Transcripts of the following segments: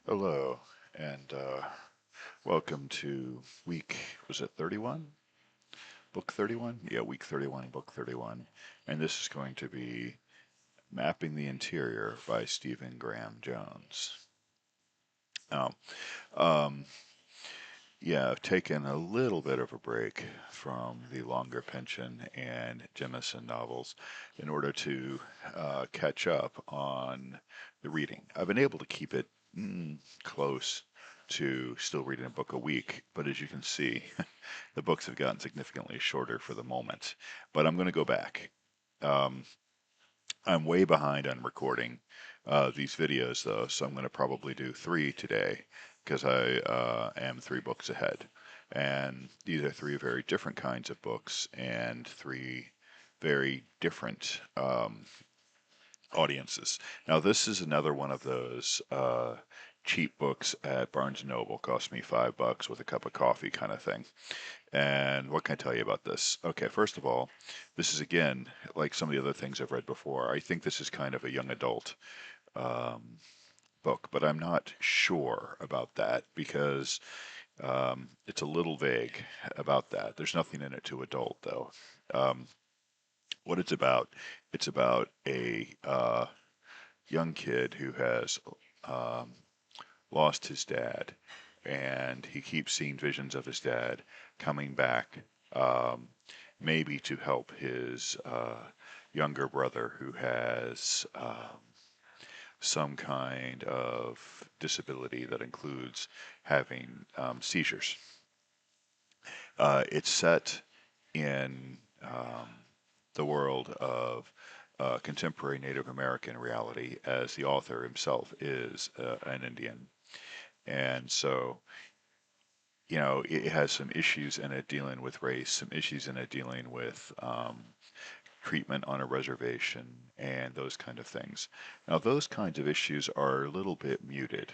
Hello, and welcome to was it 31? Book 31? Yeah, week 31, book 31. And this is going to be Mapping the Interior by Stephen Graham Jones. Now, um, yeah, I've taken a little bit of a break from the longer Pynchon and Jemison novels in order to catch up on the reading. I've been able to keep it close to still reading a book a week, but as you can see, the books have gotten significantly shorter for the moment. But I'm going to go back. Um, I'm way behind on recording these videos, though, so I'm going to probably do three today because I am three books ahead. And these are three very different kinds of books and three very different audiences. Now, this is another one of those cheap books at Barnes& and Noble. Cost me $5 with a cup of coffee kind of thing. And what can I tell you about this? Okay, first of all, this is again like some of the other things I've read before. I think this is kind of a young adult um, book, but I'm not sure about that because it's a little vague about that. There's nothing in it too adult, though. Um, what it's about a young kid who has um, lost his dad, and he keeps seeing visions of his dad coming back, um, maybe to help his younger brother who has some kind of disability that includes having seizures. It's set in the world of contemporary Native American reality, as the author himself is an Indian. And so it has some issues in it dealing with race, some issues in it dealing with treatment on a reservation, and those kind of things. Now, those kinds of issues are a little bit muted,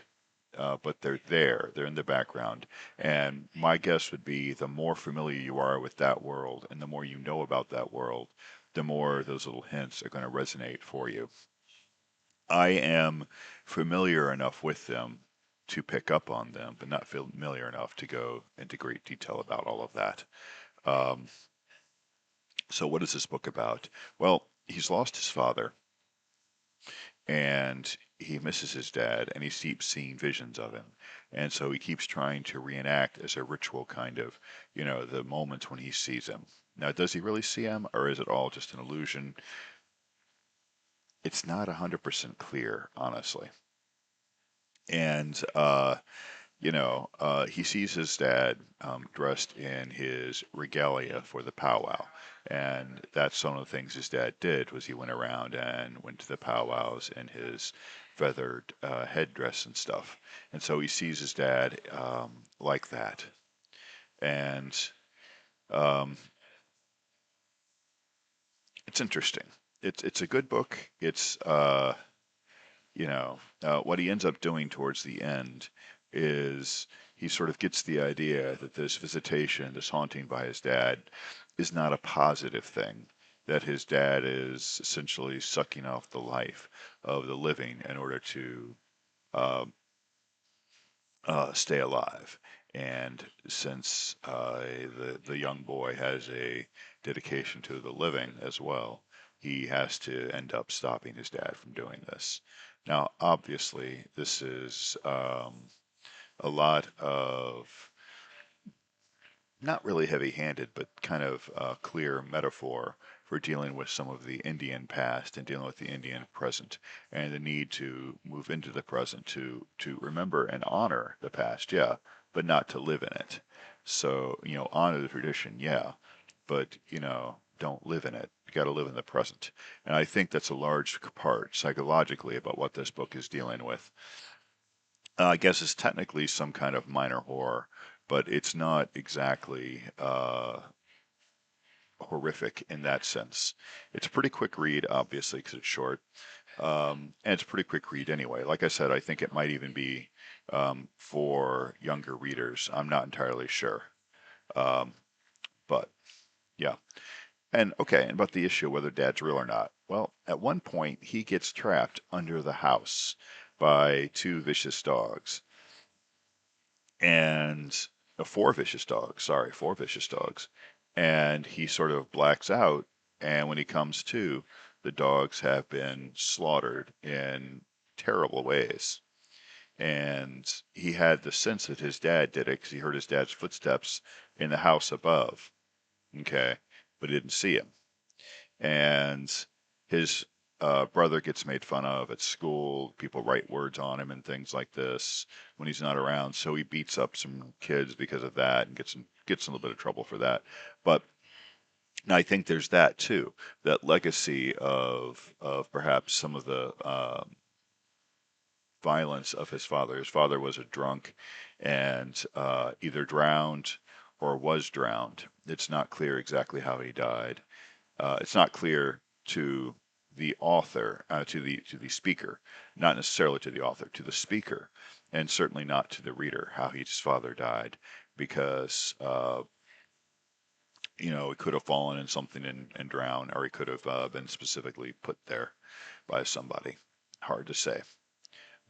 but they're there, they're in the background. And my guess would be the more familiar you are with that world and the more you know about that world, the more those little hints are going to resonate for you. I am familiar enough with them to pick up on them, but not familiar enough to go into great detail about all of that. Um, so, what is this book about? Well, he's lost his father and he misses his dad and he keeps seeing visions of him. And so he keeps trying to reenact as a ritual kind of, the moments when he sees him. Now, does he really see him or is it all just an illusion? It's not 100% clear, honestly. And he sees his dad dressed in his regalia for the powwow. And that's one of the things his dad did was he went around and went to the powwows in his feathered headdress and stuff. And so he sees his dad like that. And um, it's interesting. It's a good book. It's what he ends up doing towards the end is he sort of gets the idea that this visitation, this haunting by his dad, is not a positive thing, that his dad is essentially sucking off the life of the living in order to uh, stay alive. And since the young boy has a dedication to the living as well, he has to end up stopping his dad from doing this. Now, obviously, this is a lot of not really heavy-handed, but kind of clear metaphor for dealing with some of the Indian past and dealing with the Indian present, and the need to move into the present to remember and honor the past, yeah, but not to live in it. So, honor the tradition, yeah, but don't live in it. You got to live in the present. And I think that's a large part psychologically about what this book is dealing with. I guess it's technically some kind of minor horror, but it's not exactly horrific in that sense. It's a pretty quick read, obviously, because it's short, and it's a pretty quick read anyway. Like I said, I think it might even be for younger readers. I'm not entirely sure, um, but yeah. And okay, and about the issue of whether dad's real or not. Well, at one point he gets trapped under the house by two vicious dogs, and four vicious dogs. Sorry, four vicious dogs. And he sort of blacks out, and when he comes to, the dogs have been slaughtered in terrible ways. And he had the sense that his dad did it because he heard his dad's footsteps in the house above. Okay, but he didn't see him. And his brother gets made fun of at school. People write words on him and things like this when he's not around. So he beats up some kids because of that and gets in a little bit of trouble for that. But I think there's that too, that legacy of perhaps some of the violence of his father. His father was a drunk and either drowned or was drowned. It's not clear exactly how he died. It's not clear to the author, to the speaker, not necessarily to the author, to the speaker, and certainly not to the reader how his father died, because he could have fallen in something and drowned, or he could have been specifically put there by somebody. Hard to say,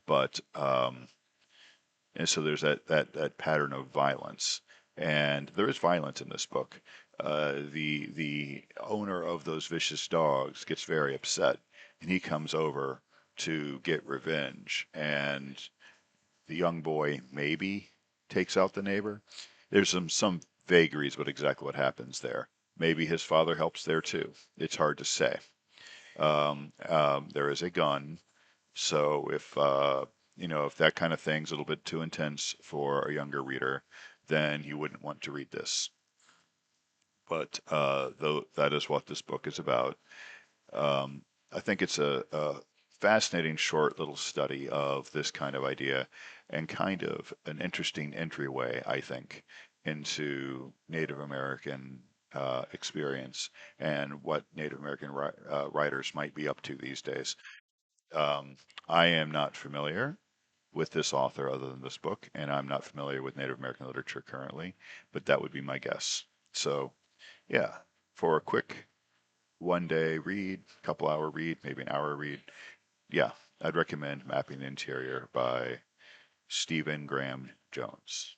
but and so there's that pattern of violence, and there is violence in this book. The owner of those vicious dogs gets very upset, and he comes over to get revenge. And the young boy maybe takes out the neighbor. There's some vagaries about exactly what happens there. Maybe his father helps there too. It's hard to say. There is a gun, so if that kind of thing's a little bit too intense for a younger reader, then you wouldn't want to read this. But though that is what this book is about, I think it's a fascinating short little study of this kind of idea and kind of an interesting entryway, I think, into Native American experience and what Native American writers might be up to these days. Um, I am not familiar with this author other than this book, and I'm not familiar with Native American literature currently, but that would be my guess. So, yeah, for a quick 1 day read, couple hour read, maybe an hour read, yeah, I'd recommend Mapping the Interior by Stephen Graham Jones.